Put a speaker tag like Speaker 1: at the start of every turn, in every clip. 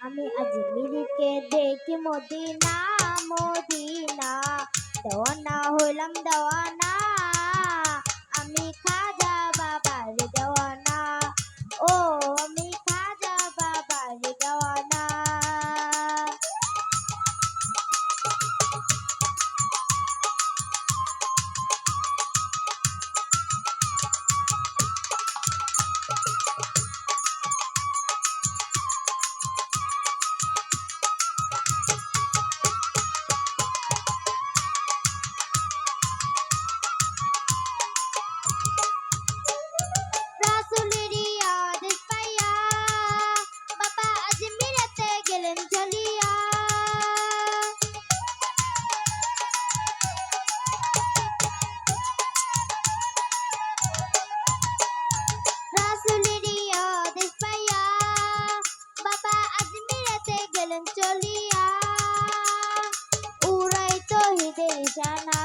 Speaker 1: আমি আজমিরকে দেখি Medina Medina, দেওয়ানা হইলাম দেওয়ানা, আমি খাজা বাবার দেওয়ানা, ও আমি খাজা বাবার দেওয়ানা। চলিয়া উড়াই তহিদের নিশানা,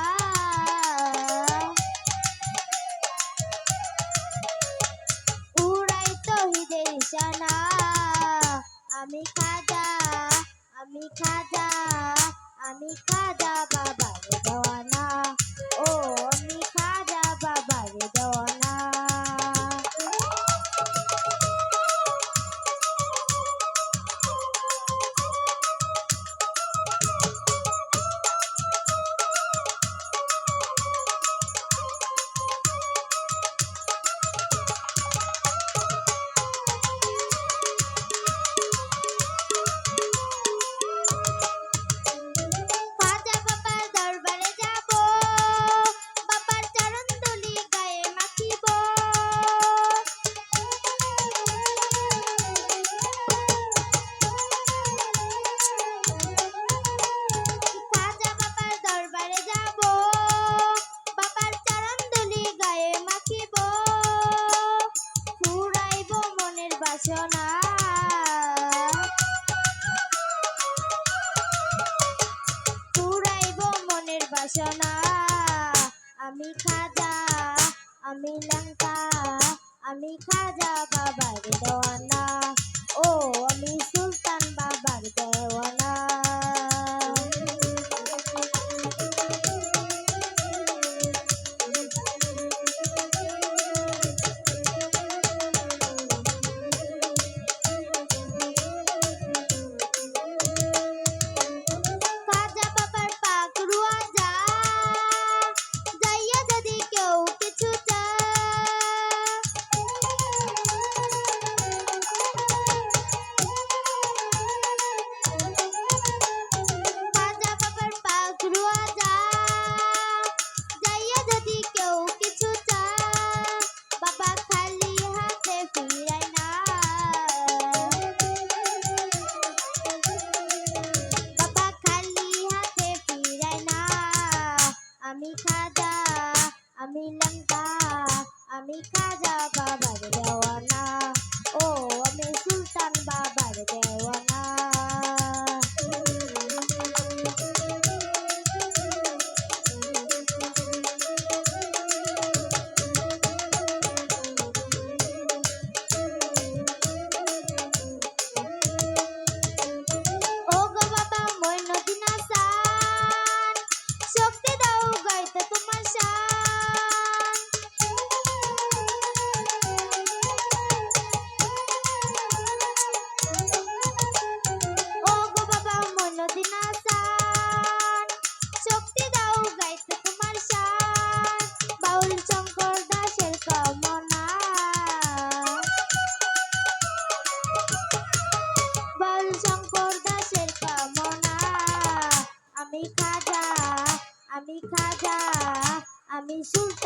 Speaker 1: উড়াই তহিদের নিশানা। আমি খাজা আমি খাজা আমি খাজা বাবার দেওয়ানা, ও আমি খাজা বাবার দেওয়ানা। পুরাইব মনের বাসনা। আমি খাজা আমি লঙ্কা, আমি খাজা বাবার দেওয়ানা, ও আমি সুলতান বাবার দেওয়ানা। আমি খাজা আমি লঙ্কা, আমি খাজা বাবার দেওয়ানা, ও আমি সুলতান বাবার দেওয়ানা। আমি খাজা আমি সুলতান।